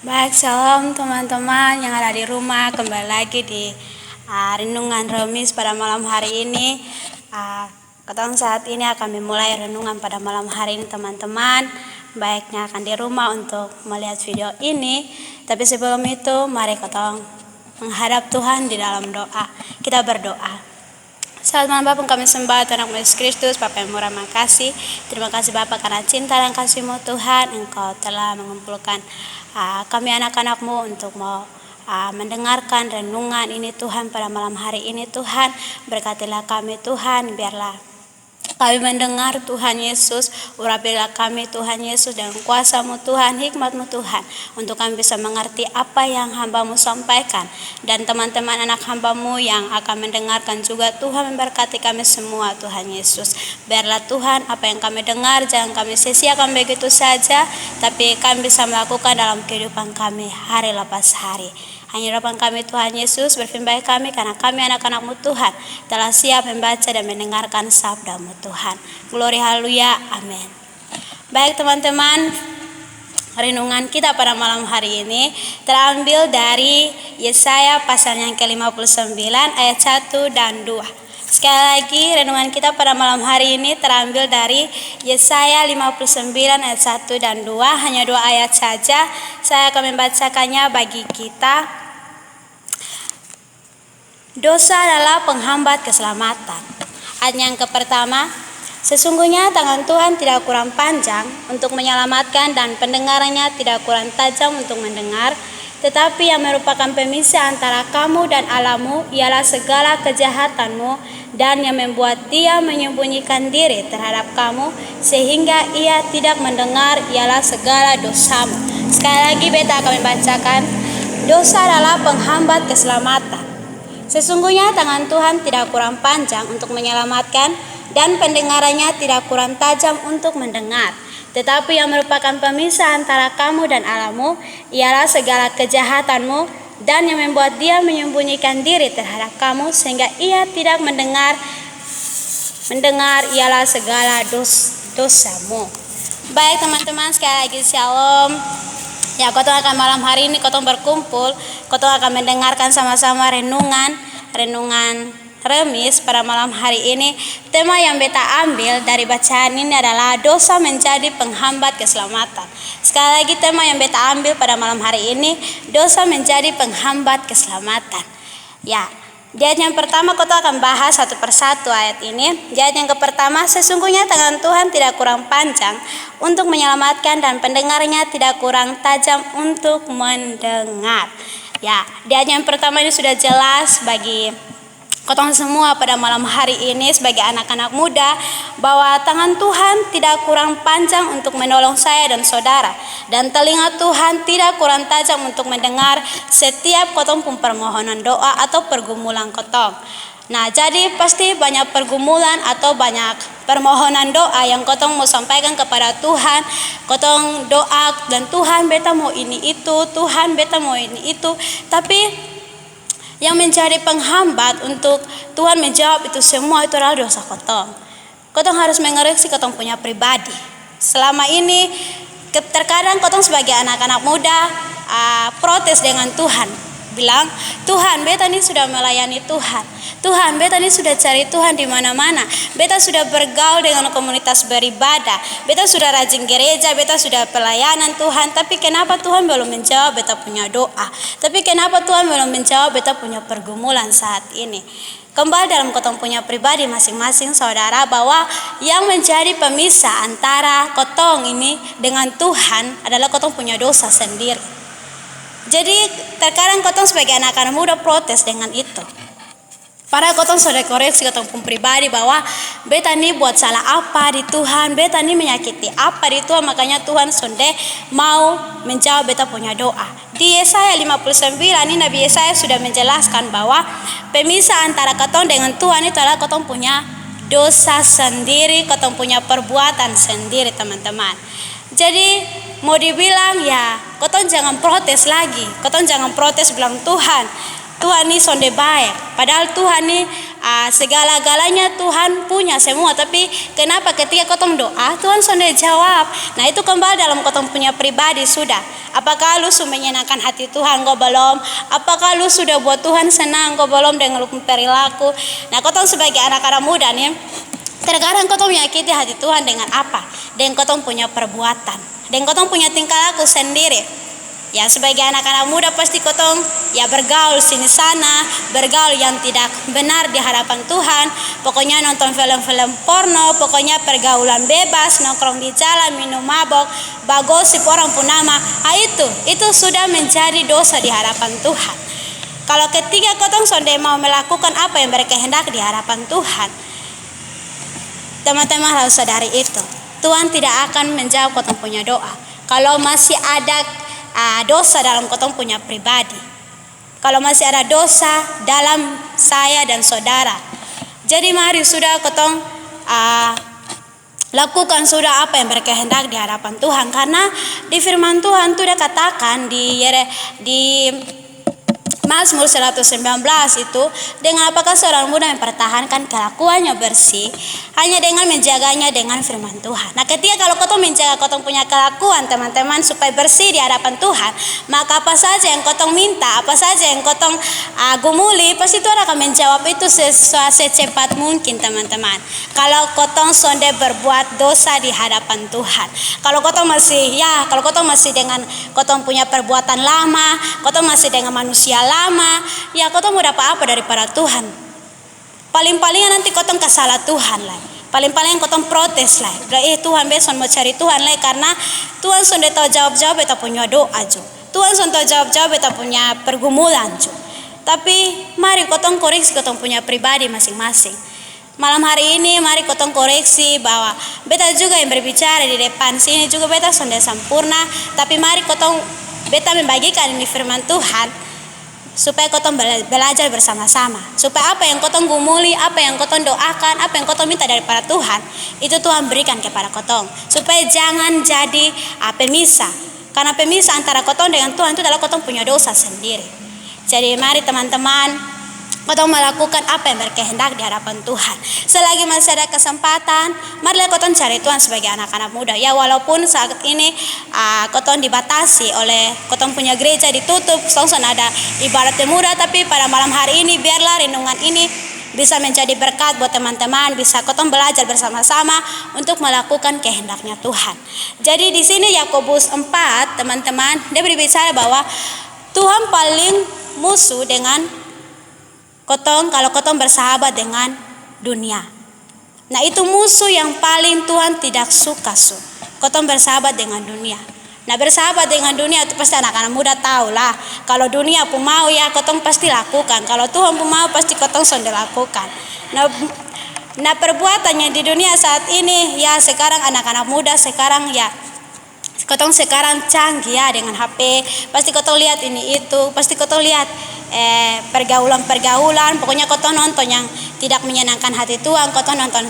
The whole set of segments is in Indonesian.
Baik, shalom teman-teman yang ada di rumah. Kembali lagi di renungan remis pada malam hari ini. Ketong saat ini akan memulai renungan pada malam hari ini teman-teman. Baiknya akan di rumah untuk melihat video ini. Tapi sebelum itu mari ketong menghadap Tuhan di dalam doa. Kita berdoa. Selamat malam Bapak, kami sembah Tuhan Yesus Kristus, Bapa yang murah, makasih. Terima kasih Bapak karena cinta dan kasih-Mu Tuhan, Engkau telah mengumpulkan kami anak-anak-Mu untuk mau mendengarkan renungan ini Tuhan pada malam hari ini Tuhan. Berkatilah kami Tuhan, biarlah kami mendengar Tuhan Yesus, urapilah kami Tuhan Yesus dengan kuasa-Mu Tuhan, hikmat-Mu Tuhan, untuk kami bisa mengerti apa yang hamba-Mu sampaikan. Dan teman-teman anak hamba-Mu yang akan mendengarkan juga Tuhan memberkati kami semua Tuhan Yesus. Biarlah Tuhan apa yang kami dengar jangan kami sia-siakan begitu saja, tapi kami bisa melakukan dalam kehidupan kami hari lepas hari. Hanya harapan kami Tuhan Yesus, berfirman kami karena kami anak-anak-Mu Tuhan telah siap membaca dan mendengarkan sabda-Mu Tuhan. Glory haleluya, amin. Baik teman-teman, renungan kita pada malam hari ini terambil dari Yesaya pasal yang ke-59 ayat 1 dan 2. Sekali lagi renungan kita pada malam hari ini terambil dari Yesaya 59 ayat 1 dan 2. Hanya 2 ayat saja. Saya akan membacakannya bagi kita. Dosa adalah penghambat keselamatan. Ayat yang pertama, sesungguhnya tangan Tuhan tidak kurang panjang untuk menyelamatkan dan pendengarannya tidak kurang tajam untuk mendengar. Tetapi yang merupakan pemisah antara kamu dan Allahmu ialah segala kejahatanmu, dan yang membuat dia menyembunyikan diri terhadap kamu sehingga ia tidak mendengar ialah segala dosamu. Sekali lagi beta akan membacakan. Dosa adalah penghambat keselamatan. Sesungguhnya tangan Tuhan tidak kurang panjang untuk menyelamatkan, dan pendengarannya tidak kurang tajam untuk mendengar. Tetapi yang merupakan pemisah antara kamu dan Allahmu ialah segala kejahatanmu, dan yang membuat dia menyembunyikan diri terhadap kamu sehingga ia tidak mendengar ialah segala dosamu. Baik teman-teman, sekali lagi shalom. Ya, kotong akan malam hari ini kotong berkumpul, kotong akan mendengarkan sama-sama renungan remis pada malam hari ini. Tema yang beta ambil dari bacaan ini adalah dosa menjadi penghambat keselamatan. Sekali lagi tema yang beta ambil pada malam hari ini, dosa menjadi penghambat keselamatan. Ya, di ayat yang pertama kita akan bahas satu persatu ayat ini. Di ayat yang pertama, sesungguhnya tangan Tuhan tidak kurang panjang untuk menyelamatkan dan pendengarnya tidak kurang tajam untuk mendengar. Ya, di ayat yang pertama ini sudah jelas bagi kotong semua pada malam hari ini sebagai anak-anak muda bahwa tangan Tuhan tidak kurang panjang untuk menolong saya dan saudara, dan telinga Tuhan tidak kurang tajam untuk mendengar setiap kotong pun permohonan doa atau pergumulan kotong. Nah, jadi pasti banyak pergumulan atau banyak permohonan doa yang kotong mau sampaikan kepada Tuhan. Kotong doa dan Tuhan beta mau ini itu, Tuhan beta mau ini itu, tapi yang menjadi penghambat untuk Tuhan menjawab itu semua itu adalah dosa kotong. Kotong harus mengoreksi kotong punya pribadi. Selama ini terkadang kotong sebagai anak-anak muda protes dengan Tuhan. Bilang, Tuhan beta ini sudah melayani Tuhan. Tuhan beta ini sudah cari Tuhan di mana-mana. Beta sudah bergaul dengan komunitas beribadah. Beta sudah rajin gereja, beta sudah pelayanan Tuhan. Tapi kenapa Tuhan belum menjawab beta punya doa? Tapi kenapa Tuhan belum menjawab beta punya pergumulan saat ini? Kembali dalam kotong punya pribadi masing-masing saudara, bahwa yang menjadi pemisah antara kotong ini dengan Tuhan adalah kotong punya dosa sendiri. Jadi terkadang kotong sebagai anak-anak muda protes dengan itu. Padahal kotong sudah koreksi kotong pun pribadi bahwa beta ini buat salah apa di Tuhan, beta ini menyakiti apa di Tuhan, makanya Tuhan sonde mau menjawab beta punya doa. Di Yesaya 59 ini Nabi Yesaya sudah menjelaskan bahwa pemisah antara kotong dengan Tuhan itu adalah kotong punya dosa sendiri, kotong punya perbuatan sendiri teman-teman. Jadi mau dibilang ya, kotong jangan protes lagi. Kotong jangan protes bilang Tuhan ini sonde baik. Padahal Tuhan ini segala-galanya Tuhan punya semua, tapi kenapa ketika kotong doa Tuhan sudah jawab? Nah itu kembali dalam kotong punya pribadi sudah. Apakah lu sudah menyenangkan hati Tuhan? Kau belum. Apakah lu sudah buat Tuhan senang? Kau belum dengan lu perilaku. Nah kotong sebagai anak-anak muda nih, terkadang kotong menyakiti hati Tuhan dengan apa? Dengan kotong punya perbuatan, dengan kotong punya tingkah laku sendiri. Ya sebagai anak-anak muda pasti kotong ya bergaul sini sana, bergaul yang tidak benar di hadapan Tuhan. Pokoknya nonton film-film porno, pokoknya pergaulan bebas, nongkrong di jalan, minum mabok, bagosip orang pun nama. Itu sudah menjadi dosa di hadapan Tuhan. Kalau ketika kotong sudah mau melakukan apa yang berkehendak di hadapan Tuhan, teman-teman harus sadari itu. Tuhan tidak akan menjawab kotong punya doa. Kalau masih ada dosa dalam kotong punya pribadi, kalau masih ada dosa dalam saya dan saudara, jadi mari sudah kotong lakukan sudah apa yang berkehendak di hadapan Tuhan, karena di firman Tuhan sudah katakan di Mazmur 119 itu, dengan apakah seorang muda mempertahankan kelakuannya bersih hanya dengan menjaganya dengan firman Tuhan. Nah ketika kalau kotong menjaga kotong punya kelakuan teman-teman supaya bersih di hadapan Tuhan, maka apa saja yang kotong minta, apa saja yang kotong gumuli, pasti Tuhan akan menjawab itu secepat mungkin teman-teman. Kalau kotong sonde berbuat dosa di hadapan Tuhan, kalau kotong masih dengan kotong punya perbuatan lama, kotong masih dengan manusia lama, ya kotong mau dapat apa daripada Tuhan? Paling-palingnya nanti kotong kesalah Tuhan lah. Paling-paling kotong protes lah. Tuhan besok mau cari Tuhan lah, karena Tuhan sudah tahu jawab-jawab kita punya doa jo. Tuhan sudah tahu jawab-jawab kita punya pergumulan jo. Tapi mari kotong koreksi kotong punya pribadi masing-masing. Malam hari ini mari kotong koreksi bahwa beta juga yang berbicara di depan sini juga beta sudah sempurna, tapi mari kotong beta membagikan ini firman Tuhan supaya kotong belajar bersama-sama, supaya apa yang kotong gumuli, apa yang kotong doakan, apa yang kotong minta daripada Tuhan, itu Tuhan berikan kepada kotong, supaya jangan jadi pemisah. Karena pemisah antara kotong dengan Tuhan itu adalah kotong punya dosa sendiri. Jadi mari teman-teman kotong melakukan apa yang berkehendak di hadapan Tuhan. Selagi masih ada kesempatan, marilah kotong cari Tuhan sebagai anak-anak muda. Ya walaupun saat ini kotong dibatasi oleh kotong punya gereja ditutup, kotong ada ibadat muda, tapi pada malam hari ini biarlah renungan ini bisa menjadi berkat buat teman-teman, bisa kotong belajar bersama-sama untuk melakukan kehendaknya Tuhan. Jadi di sini Yakobus 4 teman-teman, dia berbicara bahwa Tuhan paling musuh dengan kotong kalau kotong bersahabat dengan dunia. Nah itu musuh yang paling Tuhan tidak suka kotong bersahabat dengan dunia. Nah bersahabat dengan dunia itu pasti anak-anak muda tahu lah. Kalau dunia pun mau ya kotong pasti lakukan. Kalau Tuhan pun mau pasti kotong sudah lakukan. Nah perbuatannya di dunia saat ini ya sekarang anak-anak muda sekarang ya kotong sekarang canggih ya dengan HP. Pasti kotong lihat ini itu, pasti kotong lihat pergaulan, pokoknya kotong nonton yang tidak menyenangkan hati Tuhan, kotong nonton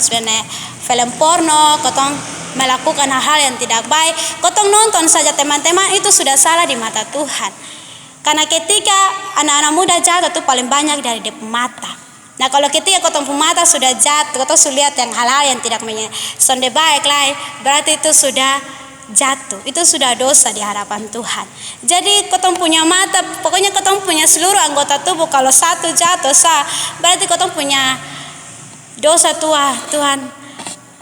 film porno, kotong melakukan hal-hal yang tidak baik, kotong nonton saja teman-teman, itu sudah salah di mata Tuhan. Karena ketika anak-anak muda jatuh itu paling banyak dari dia mata. Nah kalau ketika kotong mata sudah jatuh, kotong sudah lihat yang hal-hal yang tidak sonde baik lah, berarti itu sudah jatuh, itu sudah dosa di hadapan Tuhan. Jadi kotong punya mata, pokoknya kotong punya seluruh anggota tubuh, kalau satu jatuh berarti kotong punya dosa Tuhan.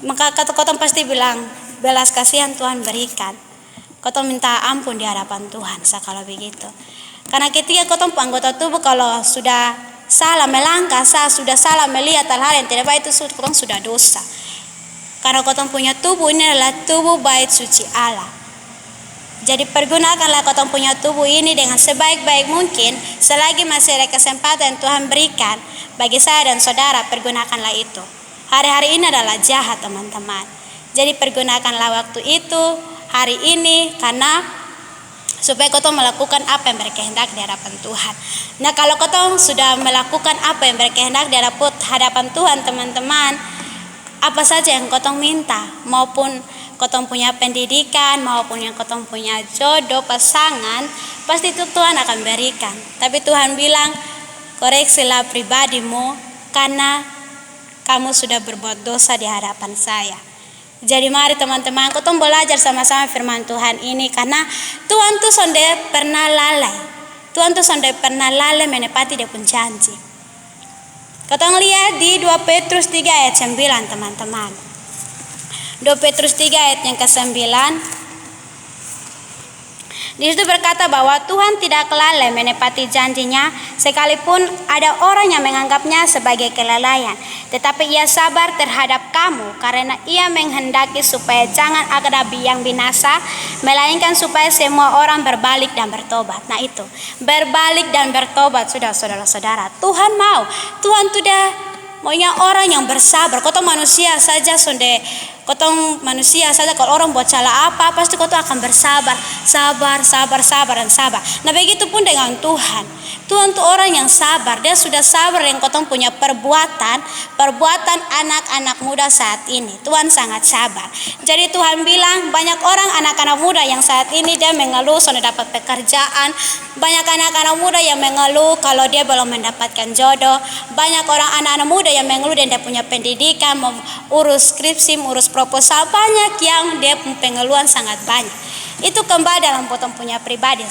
Maka kotong pasti bilang belas kasihan Tuhan berikan. Kotong minta ampun di hadapan Tuhan kalau begitu. Karena ketika kotong anggota tubuh kalau sudah salah melangkah, sudah salah melihat hal-hal yang tidak baik, itu kotong sudah dosa. Karena kotong punya tubuh ini adalah tubuh bait suci Allah. Jadi pergunakanlah kotong punya tubuh ini dengan sebaik-baik mungkin. Selagi masih ada kesempatan yang Tuhan berikan bagi saya dan saudara, pergunakanlah itu. Hari-hari ini adalah jahat teman-teman. Jadi pergunakanlah waktu itu hari ini, karena supaya kotong melakukan apa yang berkehendak di hadapan Tuhan. Nah kalau kotong sudah melakukan apa yang berkehendak di hadapan Tuhan teman-teman, apa saja yang kotong minta, maupun kotong punya pendidikan, maupun yang kotong punya jodoh, pasangan, pasti itu Tuhan akan berikan. Tapi Tuhan bilang, koreksilah pribadimu, karena kamu sudah berbuat dosa di hadapan saya. Jadi mari teman-teman, kita belajar sama-sama firman Tuhan ini, karena Tuhan tuh sonde pernah lalai. Tuhan tuh sonde pernah lalai menepati dia pun janji. Kita lihat di 2 Petrus 3 ayat 9 teman-teman. 2 Petrus 3 ayat yang ke-9. Di situ berkata bahwa Tuhan tidak lalai menepati janjinya, sekalipun ada orang yang menganggapnya sebagai kelalaian. Tetapi ia sabar terhadap kamu, karena ia menghendaki supaya jangan ada yang binasa, melainkan supaya semua orang berbalik dan bertobat. Nah itu, berbalik dan bertobat, sudah saudara-saudara. Tuhan mau, Tuhan sudah maunya orang yang bersabar. Kotong manusia saja kalau orang buat salah apa, pasti kau akan bersabar, sabar. Nah begitu pun dengan Tuhan. Tuhan tuh orang yang sabar. Dia sudah sabar yang kau punya perbuatan anak-anak muda saat ini. Tuhan sangat sabar. Jadi Tuhan bilang, banyak orang anak-anak muda yang saat ini dia mengeluh sudah dapat pekerjaan. Banyak anak-anak muda yang mengeluh kalau dia belum mendapatkan jodoh. Banyak orang anak-anak muda yang mengeluh dan dia punya pendidikan, mau urus skripsi, urus proposal, banyak yang dia pengeluhan sangat banyak. Itu kembali dalam potong punya pribadi.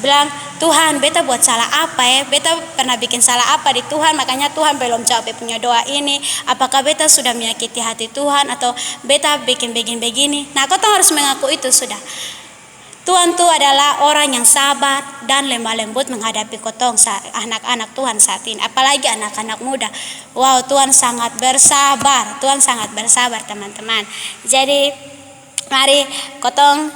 Bilang, Tuhan beta buat salah apa ya? Beta pernah bikin salah apa di Tuhan, makanya Tuhan belum jawab punya doa ini. Apakah beta sudah menyakiti hati Tuhan, atau beta bikin begini? Nah kau harus mengaku itu sudah. Tuhan itu adalah orang yang sabar dan lemah lembut menghadapi kotong anak-anak Tuhan saat ini, apalagi anak-anak muda. Wow, Tuhan sangat bersabar. Tuhan sangat bersabar teman-teman. Jadi mari kotong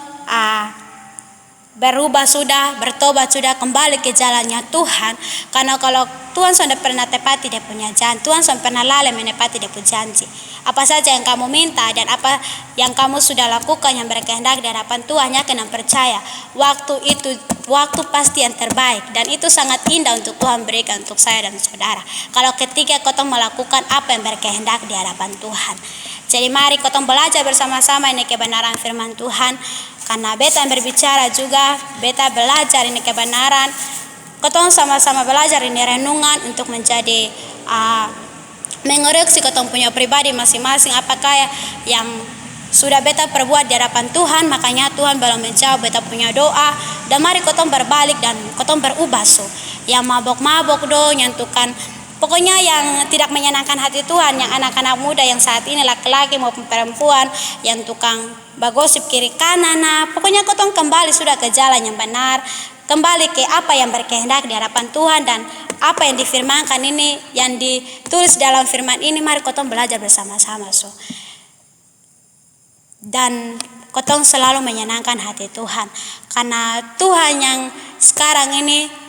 berubah sudah, bertobat sudah, kembali ke jalannya Tuhan. Karena kalau Tuhan sudah pernah tepati dia punya janji, Tuhan sudah pernah lalai menepati dia punya janji. Apa saja yang kamu minta dan apa yang kamu sudah lakukan yang berkehendak di hadapan Tuhan, yakin dan percaya waktu pasti yang terbaik, dan itu sangat indah untuk Tuhan berikan untuk saya dan saudara. Kalau ketika kau melakukan apa yang berkehendak di hadapan Tuhan. Jadi mari kau belajar bersama-sama ini kebenaran firman Tuhan. Karena beta yang berbicara juga, beta belajar ini kebenaran. Kau sama-sama belajar ini renungan untuk menjadi mengoreksi kau punya pribadi masing-masing, apakah yang sudah beta perbuat di hadapan Tuhan, makanya Tuhan belum menjawab beta punya doa. Dan mari kau berbalik dan kau berubah. Yang mabok-mabok nyentuhkan, pokoknya yang tidak menyenangkan hati Tuhan, yang anak-anak muda yang saat ini laki-laki maupun perempuan yang tukang bagosip kiri kanan, pokoknya kau kembali sudah ke jalan yang benar, kembali ke apa yang berkehendak di hadapan Tuhan, dan apa yang difirmankan ini, yang ditulis dalam firman ini, mari kau belajar bersama-sama. Dan kau selalu menyenangkan hati Tuhan, karena Tuhan yang sekarang ini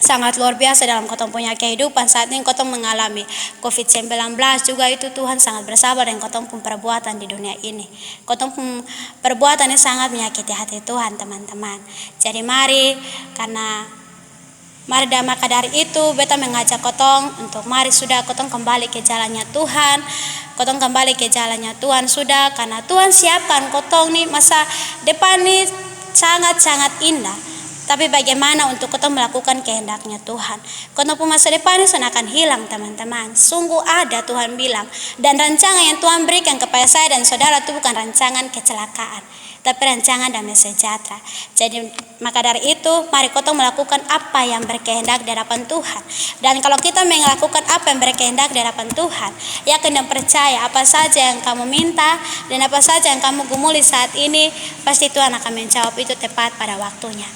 sangat luar biasa dalam kau punya kehidupan. Saat ini kau mengalami COVID-19 juga, itu Tuhan sangat bersabar dengan kau pun perbuatan di dunia ini. Kau pun perbuatan ini sangat menyakiti hati Tuhan teman-teman. Jadi mari maka dari itu beta mengajak kau untuk mari sudah kau kembali ke jalannya Tuhan. Kau kembali ke jalannya Tuhan sudah, karena Tuhan siapkan kau nih masa depan nih sangat-sangat indah. Tapi bagaimana untuk kau melakukan kehendaknya Tuhan? Kau pun masa depan ini akan hilang teman-teman. Sungguh ada Tuhan bilang, dan rancangan yang Tuhan berikan kepada saya dan saudara itu bukan rancangan kecelakaan, tapi rancangan damai sejahtera. Jadi maka dari itu mari kau melakukan apa yang berkehendak di hadapan Tuhan. Dan kalau kita melakukan apa yang berkehendak di hadapan Tuhan, yakin dan percaya apa saja yang kamu minta dan apa saja yang kamu gumuli saat ini, pasti Tuhan akan menjawab itu tepat pada waktunya.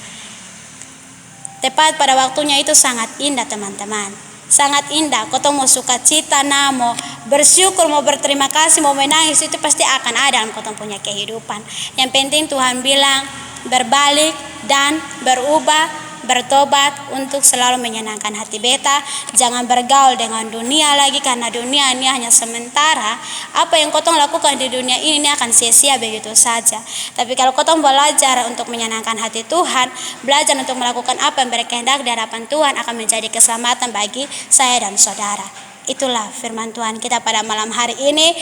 Tepat pada waktunya itu sangat indah teman-teman. Sangat indah. Kau mau sukacita, mau bersyukur, mau berterima kasih, mau menangis, itu pasti akan ada dalam kau punya kehidupan. Yang penting Tuhan bilang berbalik dan berubah, bertobat untuk selalu menyenangkan hati beta. Jangan bergaul dengan dunia lagi, karena dunia ini hanya sementara. Apa yang kau lakukan di dunia ini akan sia-sia begitu saja. Tapi kalau kau belajar untuk menyenangkan hati Tuhan, belajar untuk melakukan apa yang berkehendak di hadapan Tuhan, akan menjadi keselamatan bagi saya dan saudara. Itulah firman Tuhan kita pada malam hari ini.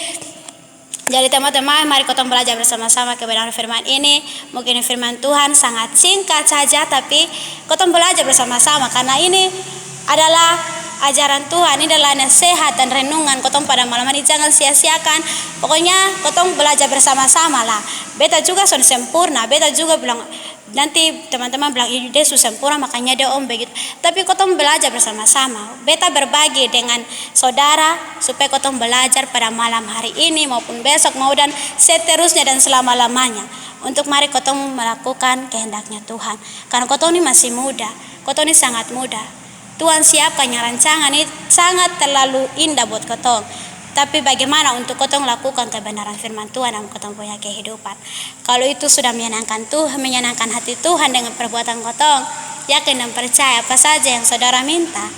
Jadi teman-teman, mari kita belajar bersama-sama kebenaran firman ini. Mungkin firman Tuhan sangat singkat saja, tapi kita belajar bersama-sama, karena ini adalah ajaran Tuhan ini adalah nasihat dan renungan kotong pada malam hari. Jangan sia-siakan. Pokoknya kotong belajar bersama-sama lah. Beta juga sudah sempurna. Beta juga bilang nanti teman-teman bilang dia sudah sempurna makanya dia om begitu. Tapi kotong belajar bersama-sama. Beta berbagi dengan saudara supaya kotong belajar pada malam hari ini maupun besok mau dan seterusnya dan selama-lamanya. Untuk mari kotong melakukan kehendaknya Tuhan. Karena kotong ini masih muda. Kotong ini sangat muda. Tuhan siapkan yang rancangan ini sangat terlalu indah buat kotong. Tapi bagaimana untuk kotong lakukan kebenaran firman Tuhan dalam kotong punya kehidupan. Kalau itu sudah menyenangkan Tuhan, menyenangkan hati Tuhan dengan perbuatan kotong, yakin dan percaya apa saja yang saudara minta,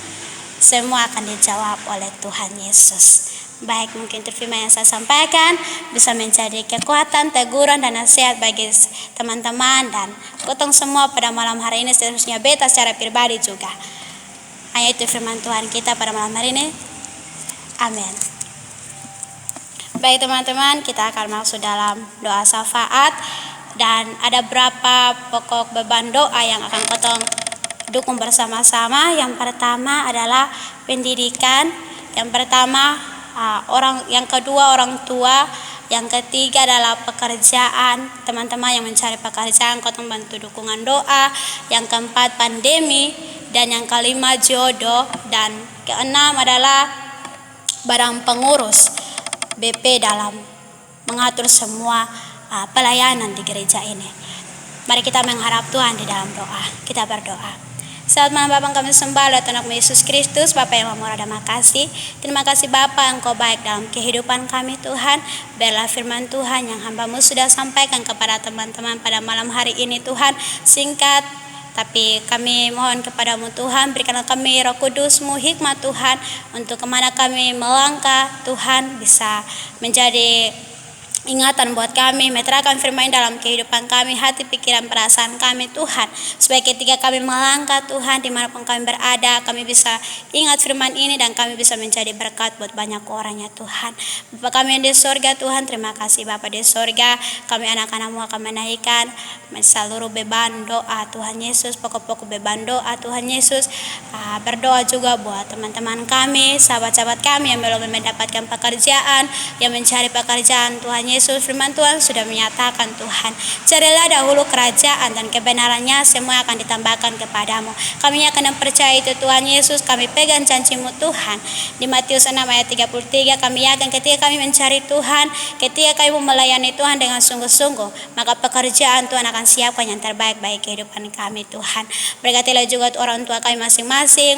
semua akan dijawab oleh Tuhan Yesus. Baik, mungkin itu firman yang saya sampaikan bisa menjadi kekuatan, teguran dan nasihat bagi teman-teman dan kotong semua pada malam hari ini, seterusnya beta secara pribadi juga. Hanya itu firman Tuhan kita pada malam hari ini. Amin. Baik teman-teman, kita akan masuk dalam doa syafaat dan ada berapa pokok beban doa yang akan kotong dukung bersama-sama. Yang pertama adalah pendidikan, yang pertama yang kedua orang tua, yang ketiga adalah pekerjaan, teman-teman yang mencari pekerjaan kotong bantu dukungan doa, yang keempat pandemi, dan yang kelima jodoh, dan keenam adalah barang pengurus BP dalam mengatur semua pelayanan di gereja ini. Mari kita mengharap Tuhan di dalam doa. Kita berdoa. Selamat malam Bapa, kami sembah oleh Tuhan Yesus Kristus, Bapa yang memurah dan makasih. Terima kasih Bapa, Engkau baik dalam kehidupan kami Tuhan. Biarlah firman Tuhan yang hamba-Mu sudah sampaikan kepada teman-teman pada malam hari ini Tuhan, singkat tapi kami mohon kepadamu Tuhan, berikanlah kami Roh Kudus-Mu, hikmat Tuhan, untuk kemana kami melangkah Tuhan bisa menjadi ingatan buat kami, meterapkan firman dalam kehidupan kami, hati, pikiran, perasaan kami Tuhan, supaya ketika kami melangkah Tuhan dimanapun kami berada, kami bisa ingat firman ini dan kami bisa menjadi berkat buat banyak orang ya Tuhan. Bapa kami yang di sorga Tuhan, terima kasih Bapa di sorga, kami anak-anak-Mu akan menaikkan seluruh beban doa Tuhan Yesus, pokok-pokok beban doa Tuhan Yesus. Berdoa juga buat teman-teman kami, sahabat-sahabat kami yang belum mendapatkan pekerjaan, yang mencari pekerjaan Tuhan Yesus. Firman Tuhan sudah menyatakan Tuhan, carilah dahulu kerajaan dan kebenarannya, semua akan ditambahkan kepadamu. Kami akan percaya itu Tuhan Yesus, kami pegang janji-Mu Tuhan. Di Matius 6 ayat 33, kami yakin ketika kami mencari Tuhan, ketika kami melayani Tuhan dengan sungguh-sungguh, maka pekerjaan Tuhan akan siapkan yang terbaik bagi kehidupan kami Tuhan. Berkatilah juga orang tua kami masing-masing,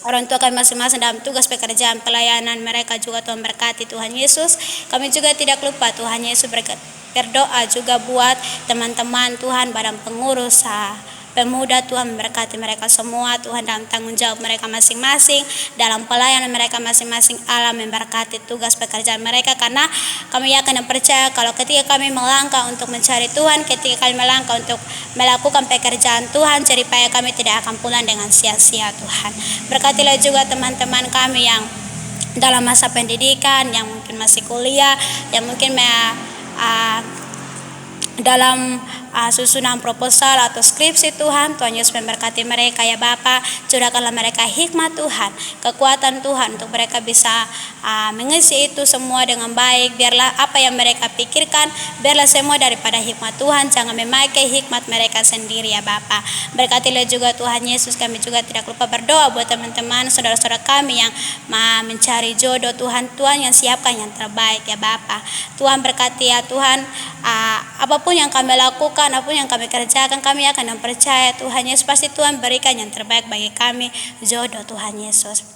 orang tua kami masing-masing dalam tugas pekerjaan pelayanan mereka juga Tuhan berkati Tuhan Yesus. Kami juga tidak lupa Tuhan Yesus berdoa juga buat teman-teman Tuhan badan pengurus pemuda Tuhan, berkati mereka semua Tuhan dalam tanggung jawab mereka masing-masing, dalam pelayanan mereka masing-masing. Allah memberkati tugas pekerjaan mereka, karena kami yakin dan percaya kalau ketika kami melangkah untuk mencari Tuhan, ketika kami melangkah untuk melakukan pekerjaan Tuhan, jeripaya kami tidak akan pulang dengan sia-sia Tuhan. Berkatilah juga teman-teman kami yang dalam masa pendidikan, yang mungkin masih kuliah, yang mungkin dalam susunan proposal atau skripsi Tuhan. Tuhan Yesus memberkati mereka ya Bapa, curahkanlah mereka hikmat Tuhan, kekuatan Tuhan untuk mereka bisa mengisi itu semua dengan baik. Biarlah apa yang mereka pikirkan, biarlah semua daripada hikmat Tuhan, jangan memakai hikmat mereka sendiri ya Bapa. Berkatilah juga Tuhan Yesus, kami juga tidak lupa berdoa buat teman-teman saudara-saudara kami yang mencari jodoh Tuhan, Tuhan yang siapkan yang terbaik ya Bapa. Tuhan berkati ya Tuhan, apapun yang kami lakukan, apapun yang kami kerjakan, kami akan percaya Tuhan Yesus pasti Tuhan berikan yang terbaik bagi kami, jodoh Tuhan Yesus.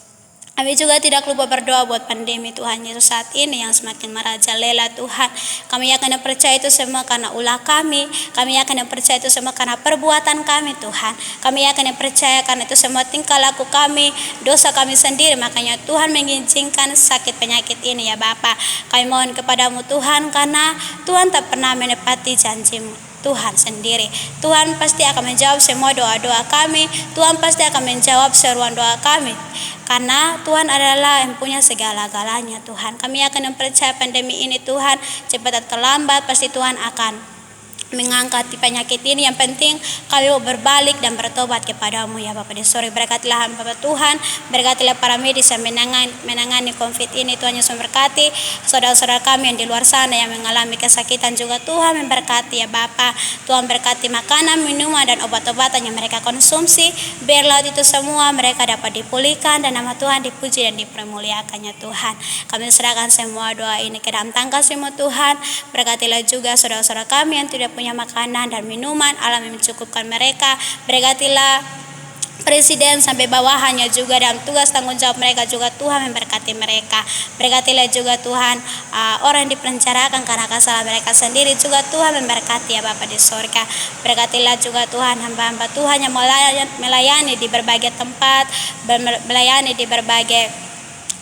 Kami juga tidak lupa berdoa buat pandemi Tuhan Yesus saat ini yang semakin merajalela Tuhan. Kami akan percaya itu semua karena ulah kami akan percaya itu semua karena perbuatan kami Tuhan. Kami akan percaya karena itu semua tingkah laku kami, dosa kami sendiri, makanya Tuhan mengizinkan sakit penyakit ini ya Bapa. Kami mohon kepadamu Tuhan, karena Tuhan tak pernah menepati janji-Mu Tuhan sendiri. Tuhan pasti akan menjawab semua doa-doa kami. Tuhan pasti akan menjawab seruan doa kami, karena Tuhan adalah yang punya segala-galanya Tuhan. Kami akan percaya pandemi ini Tuhan, cepat atau lambat pasti Tuhan akan mengangkat penyakit ini. Yang penting kami berbalik dan bertobat kepadamu ya Bapak di sore. Berkatilah Bapak Tuhan, berkatilah para medis yang menangani COVID ini. Tuhan Yesus memberkati saudara-saudara kami yang di luar sana yang mengalami kesakitan juga. Tuhan memberkati ya Bapak. Tuhan berkati makanan, minuman dan obat-obatan yang mereka konsumsi. Biarlah itu semua mereka dapat dipulihkan dan nama Tuhan dipuji dan dipermuliakannya Tuhan. Kami serahkan semua doa ini ke dalam tangan kasih-Mu Tuhan. Berkatilah juga saudara-saudara kami yang tidak punya makanan dan minuman, Allah mencukupkan mereka. Berkatilah presiden sampai bawahannya juga dalam tugas tanggung jawab mereka juga. Tuhan memberkati mereka. Berkatilah juga Tuhan orang yang dipenjarakan karena kesalahan mereka sendiri juga. Tuhan memberkati ya Bapa di surga. Berkatilah juga Tuhan hamba-hamba Tuhan yang melayani di berbagai tempat, melayani di berbagai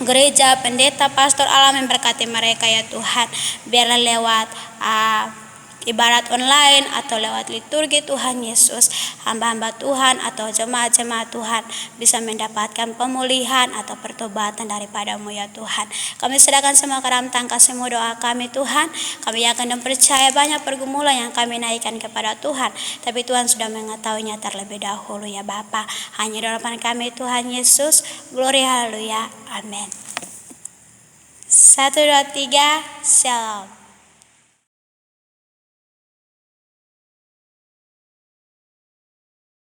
gereja, pendeta, pastor. Allah memberkati mereka ya Tuhan. Biarlah lewat ibarat online atau lewat liturgi Tuhan Yesus, hamba-hamba Tuhan atau jemaat-jemaat Tuhan bisa mendapatkan pemulihan atau pertobatan daripadamu ya Tuhan. Kami serahkan semua ke dalam tangan kasih-Mu, doa kami Tuhan. Kami yakin dan percaya banyak pergumulan yang kami naikkan kepada Tuhan, tapi Tuhan sudah mengetahuinya terlebih dahulu ya Bapa. Hanya di hadapan kami Tuhan Yesus. Gloria, haleluya, amin. 1, 2, 3, shalom.